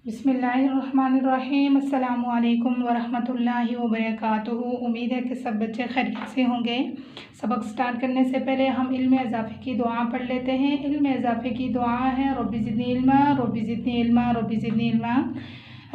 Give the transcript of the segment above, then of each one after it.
बिस्मिल्लाहिर्रहमानिर्रहीम। अस्सलामु अलैकुम वरहमतुल्लाहि वबरकातुहू। उम्मीद है कि सब बच्चे खैरियत से होंगे। सबक स्टार्ट करने से पहले हम इल्म इज़ाफ़े की दुआ पढ़ लेते हैं। इल्म इज़ाफ़े की दुआ है रब्बि ज़िदनी इल्मा, रब्बि ज़िदनी इल्मा, रब्बि ज़िदनी इल्मा,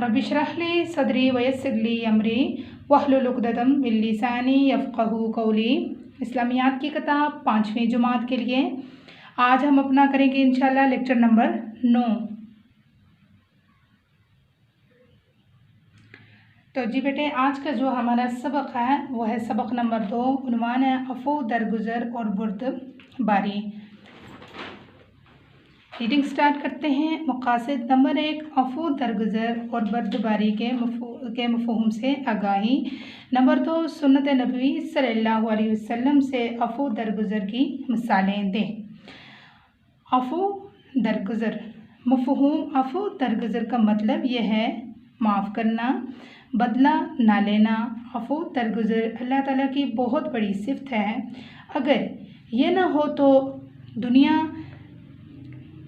रब्बि इश्रह ली सदरी वयस्सिर ली अमरी वहलुल उक़दतम मिन लिसानी यफ़क़हू क़ौली। इस्लामियात की किताब 5वीं जमात के लिए आज हम अपना करेंगे इंशाल्लाह लेक्चर नंबर 9। तो जी बेटे, आज का जो हमारा सबक है वो है सबक नंबर 2। उन्वान है अफ़ू दरगुज़र और बुर्दबारी। रीडिंग स्टार्ट करते हैं। मक़ासिद नंबर 1, अफ़ू दरगुज़र और बुर्दबारी के मफ़हूम से आगाही। नंबर 2, सुन्नत नबी सल्लल्लाहु अलैहि वसल्लम से अफ़ू दरगुज़र की मिसालें दें। अफ़ू दरगुज़र मफ़हूम। अफ़ू दरगुज़र का मतलब यह है माफ़ करना, बदला ना लेना। अफ़ू दरगुज़र अल्लाह ताला की बहुत बड़ी सिफ़त है। अगर ये ना हो तो दुनिया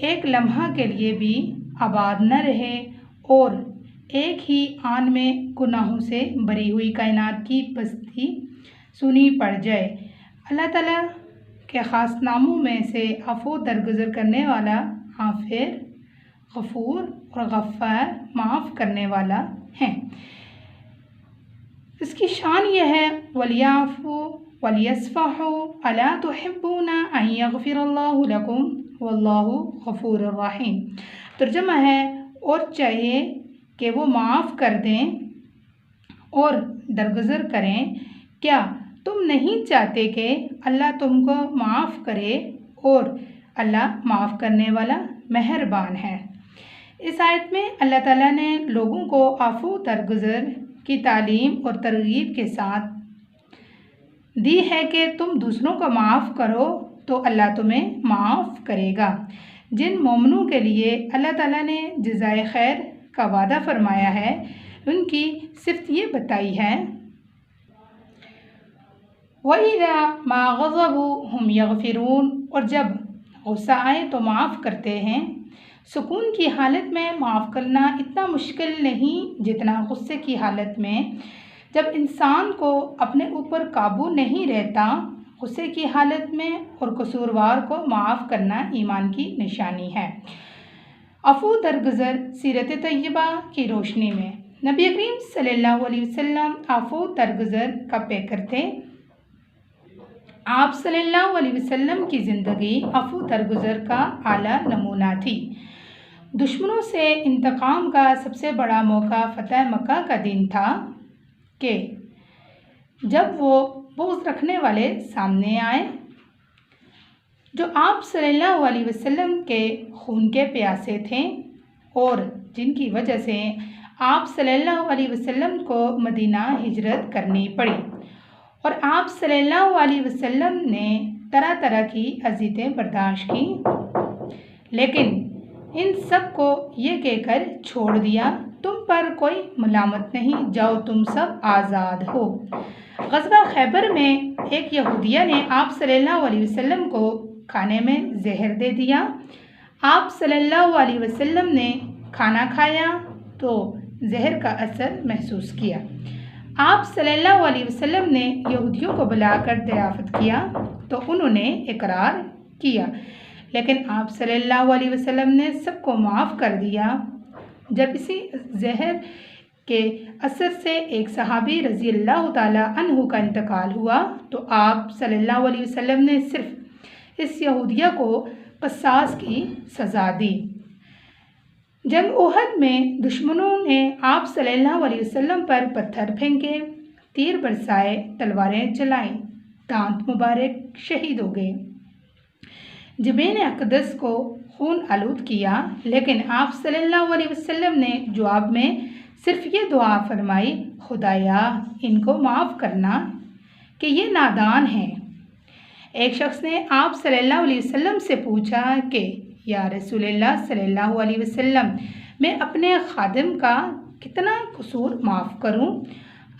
एक लम्हा के लिए भी आबाद न रहे और एक ही आन में गुनाहों से भरी हुई कायनात की बस्ती सुनी पड़ जाए। अल्लाह ताला के ख़ास नामों में से अफ़ू दरगुज़र करने वाला आफ़िर, गफ़ूर और गफ़्फ़ार माफ़ करने वाला है। इसकी शान यह है वलियाफ़ू वलियस्फ़हू अला तुहिब्बूना अन यग़फ़िरल्लाहु लकुम वल्लाहु गफ़ूरुर रहीम। तर्जुमा है, और चाहिए कि वो माफ़ कर दें और दरगुज़र करें। क्या तुम नहीं चाहते कि अल्लाह तुमको माफ़ करे, और अल्लाह माफ़ करने वाला मेहरबान है। इस आयत में अल्लाह ताला ने लोगों को अफ़ू दरगुज़र की तालीम और तरगीब के साथ दी है कि तुम दूसरों को माफ़ करो तो अल्लाह तुम्हें माफ़ करेगा। जिन मोमिनों के लिए अल्लाह ताला ने जज़ाए खैर का वादा फरमाया है, उनकी सिफ़त ये बताई है, वइज़ा मा ग़ज़बू हुम यग़फ़िरून, और जब गुस्सा आए तो माफ़ करते हैं। सुकून की हालत में माफ़ करना इतना मुश्किल नहीं जितना गुस्से की हालत में। जब इंसान को अपने ऊपर काबू नहीं रहता गुस्से की हालत में, और कसूरवार को माफ़ करना ईमान की निशानी है। अफ़ू दरगुज़र सीरत तय्यबा की रोशनी में नबी करीम सल्लल्लाहु अलैहि वसल्लम अफ़ू दरगुज़र का पैकर थे। आप सल्लल्लाहु अलैहि वसल्लम की ज़िंदगी अफ़ू दरगुज़र का आला नमूना थी। दुश्मनों से इंतकाम का सबसे बड़ा मौका फ़तह मक्का का दिन था कि जब वो बुग़्ज़ रखने वाले सामने आए जो आप सल्लल्लाहु अलैहि वसल्लम के खून के प्यासे थे, और जिनकी वजह से आप सल्लल्लाहु अलैहि वसल्लम को मदीना हिजरत करनी पड़ी, और आप सल्लल्लाहु अलैहि वसल्लम ने तरह तरह की अज़ियतें बर्दाश्त की, लेकिन इन सब को ये कहकर छोड़ दिया, तुम पर कोई मलामत नहीं, जाओ तुम सब आज़ाद हो। ग़ज़वा खैबर में एक यहूदिया ने आप सल्लल्लाहु अलैहि वसल्लम को खाने में जहर दे दिया। आप सल्लल्लाहु अलैहि वसल्लम ने खाना खाया तो जहर का असर महसूस किया। आप सल्लल्लाहु अलैहि वसल्लम ने यहूदियों को बुलाकर दयाफ़त किया तो उन्होंने इकरार किया, लेकिन आप सल्लल्लाहु अलैहि वसल्लम ने सबको माफ़ कर दिया। जब इसी जहर के असर से एक सहाबी रज़ी अल्लाह ताला अन्हु का इंतकाल हुआ तो आप सल्लल्लाहु अलैहि वसल्लम ने सिर्फ़ इस यहूदिया को क़सास की सज़ा दी। जंग उहद में दुश्मनों ने आप सल्लल्लाहु अलैहि वसल्लम पर पत्थर फेंके, तीर बरसाए, तलवारें चलाई, दांत मुबारक शहीद हो गए, जबीन अक़दस को खून आलूद किया, लेकिन आप सल्लल्लाहु अलैहि वसल्लम ने जवाब में सिर्फ़ ये दुआ फरमाई, खुदाया इनको माफ़ करना कि ये नादान हैं। एक शख्स ने आप सल्लल्लाहु अलैहि वसल्लम से पूछा कि या रसूलल्लाह सल्लल्लाहु अलैहि वसल्लम, मैं अपने खादिम का कितना कसूर माफ़ करूं?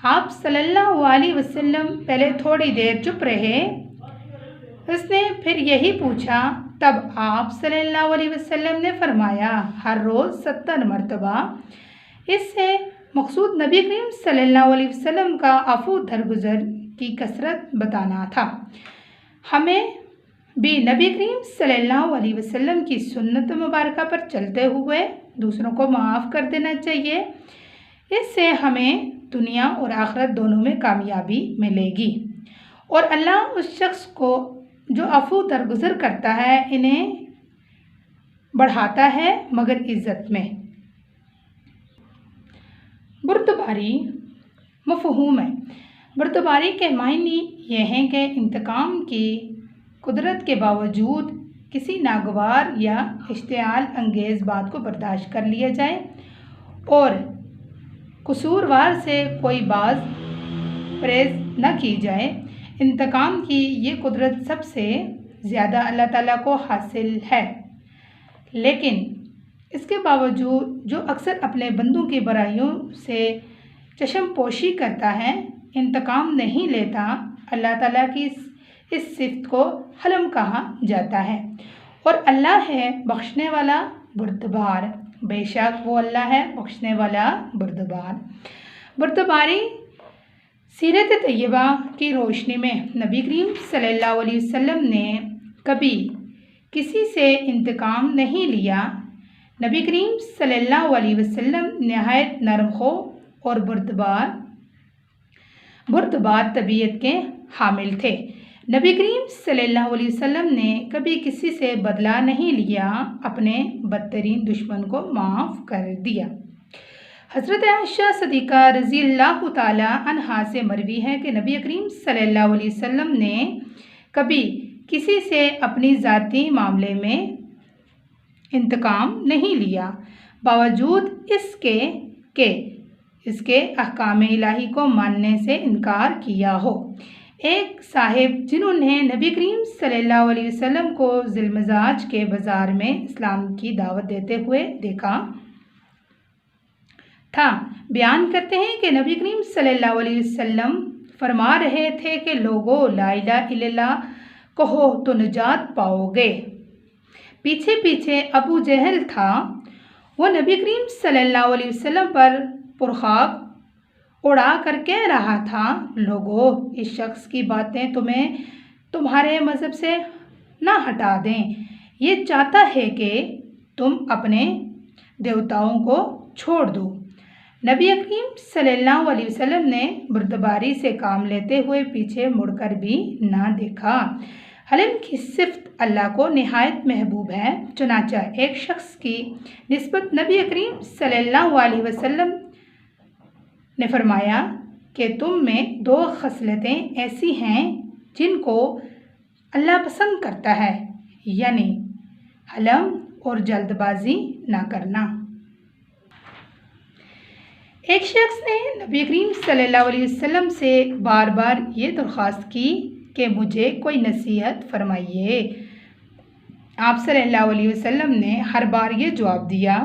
आप सल्लल्लाहु अलैहि वसल्लम पहले थोड़ी देर चुप रहे। उसने फिर यही पूछा, तब आप सल्लल्लाहु अलैहि वसल्लम ने फरमाया, हर रोज़ 70 मरतबा। इससे मकसूद नबी करीम सल्लल्लाहु अलैहि वसल्लम का अफू दरगुजर की कसरत बताना था। हमें भी नबी करीम सल्लल्लाहु अलैहि वसल्लम की सुन्नत मुबारक पर चलते हुए दूसरों को माफ़ कर देना चाहिए। इससे हमें दुनिया और आखिरत दोनों में कामयाबी मिलेगी और अल्लाह उस शख्स को जो अफू दरगुजर करता है इन्हें बढ़ाता है मगर इज़्ज़त में। बुर्दबारी मफ़हूम है। बुर्दबारी के मायने ये हैं कि इंतकाम की कुदरत के बावजूद किसी नागवार या इश्तियाल अंगेज़ बात को बर्दाश्त कर लिया जाए और कसूरवार से कोई बाज परहेज़ न की जाए। इंतकाम की ये कुदरत सबसे ज़्यादा अल्लाह ताला को हासिल है, लेकिन इसके बावजूद जो अक्सर अपने बंदों की बुराइयों से चश्मपोशी करता है, इंतकाम नहीं लेता, अल्लाह ताला की इस सिफ़त को हलम कहा जाता है। और अल्लाह है बख्शने वाला बुर्दबार, बेशक वो अल्लाह है बख्शने वाला बुर्दबार। बुर्दबारी सीरत तैयबा की रोशनी में नबी करीम सल्लल्लाहु अलैहि वसल्लम ने कभी किसी से इंतकाम नहीं लिया। नबी करीम सल्लल्लाहु अलैहि वसल्लम नहायत नरमखो और बुर्दबार तबीयत के हामिल थे। नबी करीम सल्लल्लाहु अलैहि वसल्लम ने कभी किसी से बदला नहीं लिया, अपने बदतरीन दुश्मन को माफ़ कर दिया। हज़रत आयशा सदीक़ा रज़ी अल्लाह ताला अन्हा से मरवी है कि नबी करीम सल्लल्लाहु अलैहि वसल्लम ने कभी किसी से अपनी ज़ाती मामले में इंतकाम नहीं लिया, बावजूद इसके अहकाम इलाही को मानने से इनकार किया हो। एक साहिब जिन्होंने नबी करीम सल्लल्लाहु अलैहि वसल्लम को ज़िलमजाज के बाज़ार में इस्लाम की दावत देते हुए देखा था, बयान करते हैं कि नबी करीम सल्लल्लाहु अलैहि वसल्लम फरमा रहे थे कि लोगों ला इलाहा इल्लल्लाह कहो तो निजात पाओगे। पीछे पीछे अबू जहल था, वो नबी करीम सल्लल्लाहु अलैहि वसल्लम पर पुरखाब उड़ा कर कह रहा था, लोगों इस शख्स की बातें तुम्हें तुम्हारे मज़हब से ना हटा दें, ये चाहता है कि तुम अपने देवताओं को छोड़ दो। नबी करीम सल्लल्लाहु अलैहि वसल्लम ने बुर्दबारी से काम लेते हुए पीछे मुड़कर भी ना देखा। हलम की सिफ़त अल्लाह को निहायत महबूब है। चुनांचे एक शख्स की निस्बत नबी करीम सल्लल्लाहु अलैहि वसल्लम ने फरमाया कि तुम में 2 खसलतें ऐसी हैं जिनको अल्लाह पसंद करता है, यानी हलम और जल्दबाजी ना करना। एक शख्स ने नबी करीम सल्लल्लाहु अलैहि वसल्लम से बार बार ये दरख्वास्त की कि मुझे कोई नसीहत फरमाइए। आप सल्लल्लाहु अलैहि वसल्लम ने हर बार ये जवाब दिया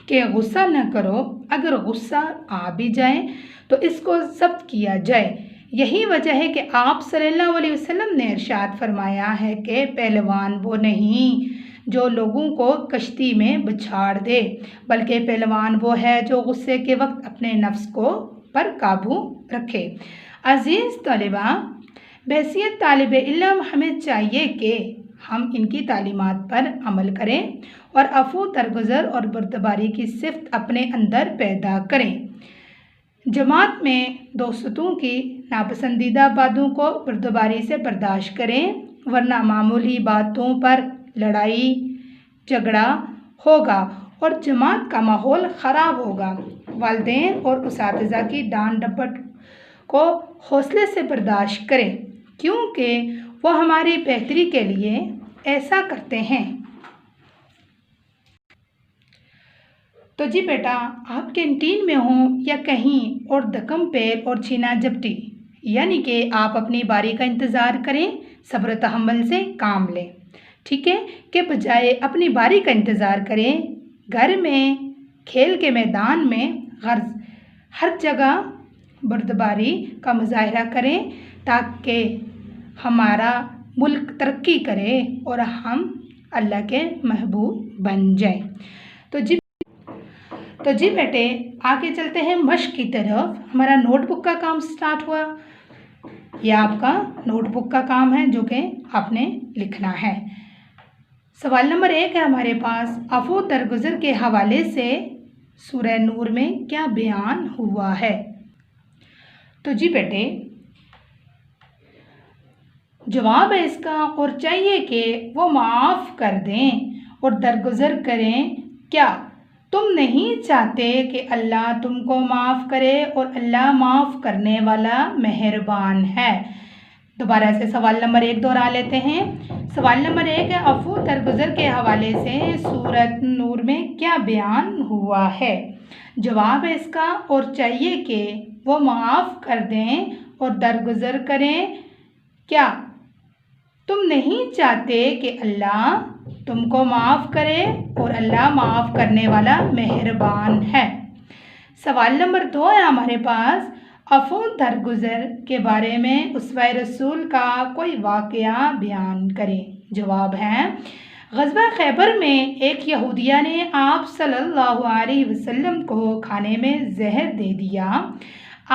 कि गुस्सा न करो, अगर गुस्सा आ भी जाए तो इसको ज़ब्त किया जाए। यही वजह है कि आप सल्लल्लाहु अलैहि वसल्लम ने इरशाद फरमाया है कि पहलवान वो नहीं जो लोगों को कश्ती में बिछाड़ दे, बल्कि पहलवान वो है जो गुस्से के वक्त अपने नफ्स को पर काबू रखे। अज़ीज़ तलबा, बहैसियत तालिब इल्म हमें चाहिए कि हम इनकी तालीमात पर अमल करें और अफू दरगुजर और बुर्दबारी की सिफ़त अपने अंदर पैदा करें। जमात में दोस्तों की नापसंदीदा बातों को बुर्दबारी से बर्दाश्त करें, वरना मामूली बातों पर लड़ाई झगड़ा होगा और जमात का माहौल ख़राब होगा। वालिदैन और उसातिज़ा की डांट डपट को हौसले से बर्दाश्त करें, क्योंकि वो हमारी बेहतरी के लिए ऐसा करते हैं। तो जी बेटा, आप कैंटीन में हों या कहीं और धक्कम पैर और छीना झपटी, यानी कि आप अपनी बारी का इंतज़ार करें, सब्र तहम्मुल से काम लें, ठीक है, के बजाय अपनी बारी का इंतज़ार करें। घर में, खेल के मैदान में, गर्ज हर जगह बुर्दबारी का मुजाहरा करें ताकि हमारा ملک ترقی کرے اور ہم اللہ کے محبوب بن جائیں۔ تو جی بیٹے آگے چلتے ہیں مشق کی طرف۔ ہمارا نوٹ بک کا کام سٹارٹ ہوا۔ یہ آپ کا نوٹ بک کا کام ہے جو کہ آپ نے لکھنا ہے۔ سوال نمبر 1 ہے ہمارے پاس، عفو درگزر کے حوالے سے سورہ نور میں کیا بیان ہوا ہے؟ تو جی بیٹے جواب ہے اس کا، اور چاہیے کہ وہ معاف کر دیں اور درگزر کریں۔ کیا تم نہیں چاہتے کہ اللہ تم کو معاف کرے اور اللہ معاف کرنے والا مہربان ہے؟ دوبارہ سے سوال نمبر 1 دہرا لیتے ہیں۔ سوال نمبر 1 ہے، عفو درگزر کے حوالے سے سورۃ نور میں کیا بیان ہوا ہے؟ جواب ہے اس کا، اور چاہیے کہ وہ معاف کر دیں اور درگزر کریں۔ کیا تم نہیں چاہتے کہ اللہ تم کو معاف کرے اور اللہ معاف کرنے والا مہربان ہے؟ سوال نمبر 2 ہے ہمارے پاس، عفو درگزر کے بارے میں اسوہ رسول کا کوئی واقعہ بیان کریں۔ جواب ہے، غزوہ خیبر میں ایک یہودیہ نے آپ صلی اللہ علیہ وسلم کو کھانے میں زہر دے دیا۔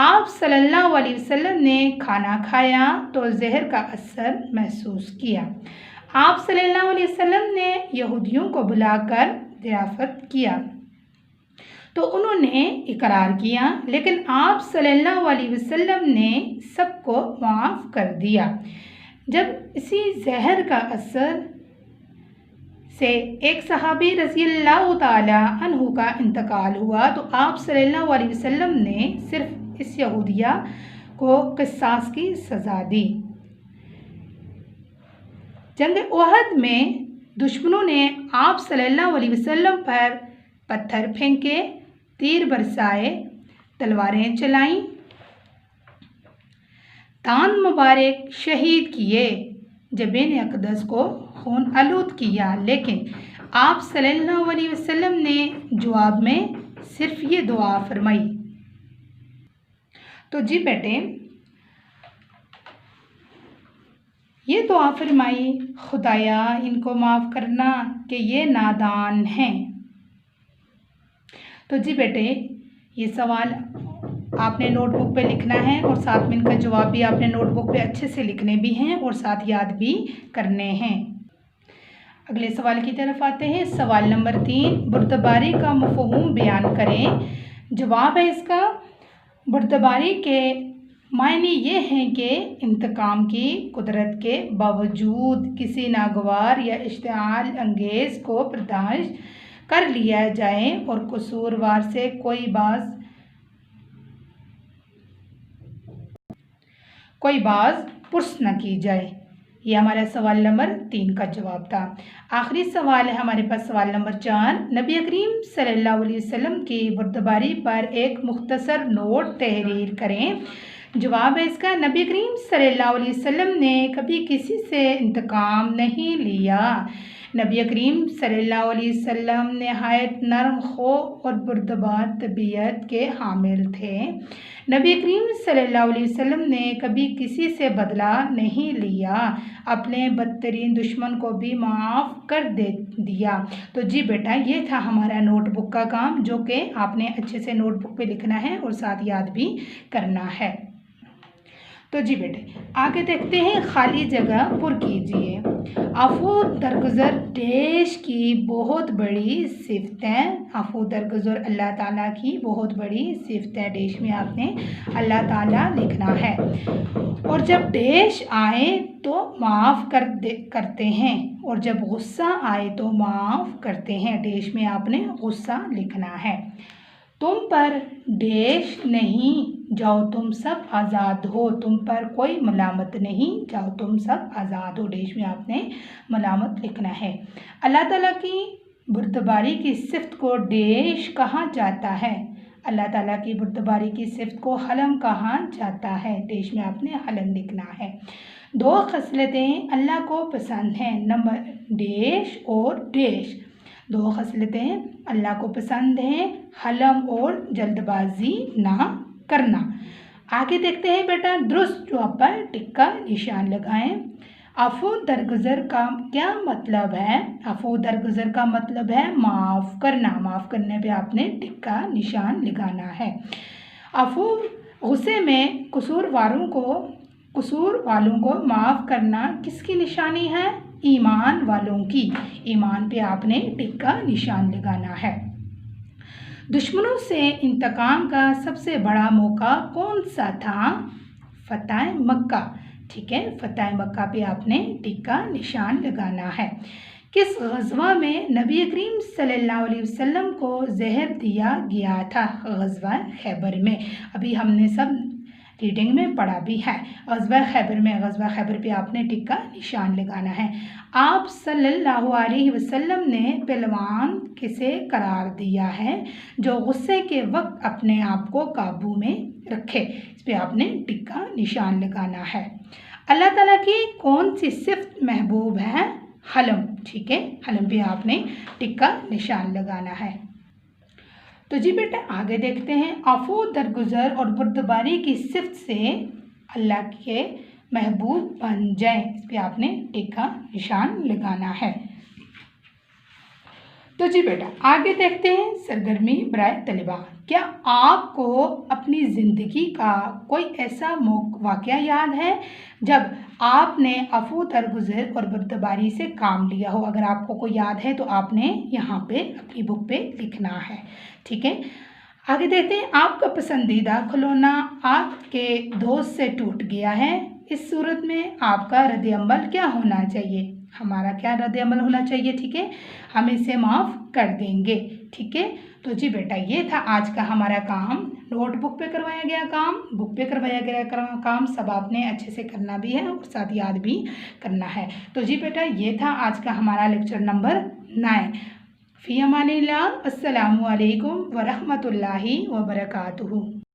آپ صلی اللہ علیہ وسلم نے کھانا کھایا تو زہر کا اثر محسوس کیا۔ آپ صلی اللہ علیہ وسلم نے یہودیوں کو بلا کر ضیافت کیا تو انہوں نے اقرار کیا، لیکن آپ صلی اللہ علیہ وسلم نے سب کو معاف کر دیا۔ جب اسی زہر کا اثر سے ایک صحابی رضی اللہ تعالی عنہ کا انتقال ہوا تو آپ صلی اللہ علیہ وسلم نے صرف اس یہودیہ کو قصاص کی سزا دی۔ جنگ احد میں دشمنوں نے آپ صلی اللہ علیہ وسلم پر پتھر پھینکے، تیر برسائے، تلواریں چلائیں، تان مبارک شہید کیے، جبین اقدس کو خون آلود کیا، لیکن آپ صلی اللہ علیہ وسلم نے جواب میں صرف یہ دعا فرمائی۔ تو جی بیٹے یہ دعا فرمائی، خدایا ان کو معاف کرنا کہ یہ نادان ہیں۔ تو جی بیٹے یہ سوال آپ نے نوٹ بک پہ لکھنا ہے اور ساتھ میں ان کا جواب بھی آپ نے نوٹ بک پہ اچھے سے لکھنے بھی ہیں اور ساتھ یاد بھی کرنے ہیں۔ اگلے سوال کی طرف آتے ہیں۔ سوال نمبر 3، بردباری کا مفہوم بیان کریں۔ جواب ہے اس کا، بردباری کے معنی یہ ہیں کہ انتقام کی قدرت کے باوجود کسی ناگوار یا اشتعال انگیز کو برداشت کر لیا جائے اور قصوروار سے کوئی باز پرس نہ کی جائے۔ یہ ہمارا سوال نمبر 3 کا جواب تھا۔ آخری سوال ہے ہمارے پاس سوال نمبر 4، نبی کریم صلی اللہ علیہ وسلم کی بردباری پر ایک مختصر نوٹ تحریر کریں۔ جواب ہے اس کا، نبی کریم صلی اللہ علیہ وسلم نے کبھی کسی سے انتقام نہیں لیا۔ نبی کریم صلی اللہ علیہ وسلم نہایت نرم خو اور بردبار طبیعت کے حامل تھے۔ نبی کریم صلی اللہ علیہ وسلم نے کبھی کسی سے بدلہ نہیں لیا، اپنے بدترین دشمن کو بھی معاف کر دیا۔ تو جی بیٹا یہ تھا ہمارا نوٹ بک کا کام جو کہ آپ نے اچھے سے نوٹ بک پہ لکھنا ہے اور ساتھ یاد بھی کرنا ہے۔ تو جی بیٹے آگے دیکھتے ہیں، خالی جگہ پر کیجیے۔ عفو درگزر ڈیش کی بہت بڑی صفتیں، عفو درگزر اللہ تعالیٰ کی بہت بڑی صفتیں، ڈیش میں آپ نے اللہ تعالیٰ لکھنا ہے، اور جب ڈیش آئے تو معاف کرتے ہیں، اور جب غصہ آئے تو معاف کرتے ہیں، ڈیش میں آپ نے غصہ لکھنا ہے۔ تم پر ڈیش نہیں، جاؤ تم سب آزاد ہو، تم پر کوئی ملامت نہیں، جاؤ تم سب آزاد ہو، ڈیش میں آپ نے ملامت لکھنا ہے۔ اللہ تعالیٰ کی بردباری کی صفت کو ڈیش کہا جاتا ہے، اللہ تعالیٰ کی بردباری کی صفت کو حلم کہا جاتا ہے، ڈیش میں آپ نے حلم لکھنا ہے۔ 2 خصلتیں اللہ کو پسند ہیں، نمبر ڈیش اور ڈیش، 2 خصلتیں اللہ کو پسند ہیں، حلم اور جلد بازی نہ کرنا۔ آگے دیکھتے ہیں بیٹا، درست جواب پر ٹک کا نشان لگائیں۔ अफू दरगुजर का क्या मतलब है? अफू दरगुजर का मतलब है माफ़ करना। माफ़ करने पे आपने टिक का निशान लगाना है। अफू गुस्से में कसूर वालों को माफ़ करना किसकी निशानी है? ईमान वालों की। ईमान पे आपने टिक का निशान लगाना है। दुश्मनों से इंतकाम का सबसे बड़ा मौका कौन सा था? फतह मक्का। ठीक है, फतह मक्का पे आपने टिक का निशान लगाना है। किस ग़ज़वा में नबी करीम सल्लल्लाहु अलैहि वसल्लम को जहर दिया गया था? ग़ज़वा खैबर में। अभी हमने सब रीडिंग में पढ़ा भी है। ग़ज़वा खैबर पे आपने टिक का निशान लगाना है। आप सल्लल्लाहु अलैहि वसल्लम ने पहलवान किसे करार दिया है? जो गुस्से के वक्त अपने आप को काबू में रखे। इस पे आपने टिक का निशान लगाना है। अल्लाह ताला की कौन सी सिफ़त महबूब है? हलम। ठीक है, हलम पे आपने टिक का निशान लगाना है। तो जी बेटा आगे देखते हैं। अफू दरगुजर और बुर्दबारी की सिफ़त से अल्लाह के महबूब बन जाएं। इस पे आपने टिक का निशान लगाना है। तो जी बेटा आगे देखते हैं सरगर्मी बराए तलबा। क्या आपको अपनी ज़िंदगी का कोई ऐसा वाक़या याद है जब आपने अफू दरगुजर और बुर्दबारी से काम लिया हो? अगर आपको कोई याद है तो आपने यहाँ पे अपनी बुक पे लिखना है। ठीक है, आगे देखते हैं। आपका पसंदीदा खिलौना आपके दोस्त से टूट गया है। इस सूरत में आपका रद्द-ए-अमल क्या होना चाहिए? हमारा क्या रद्द-ए-अमल होना चाहिए? ठीक है, हम इसे माफ़ कर देंगे। ठीक है, तो जी बेटा ये था आज का हमारा काम। नोटबुक पे करवाया गया काम, बुक पे करवाया गया काम सब आपने अच्छे से करना भी है और साथ याद भी करना है। तो जी बेटा ये था आज का हमारा लेक्चर नंबर 9। फ़ी अमानिल्लाह। अस्सलामु अलैकुम व रहमतुल्लाहि व बरकातुहू।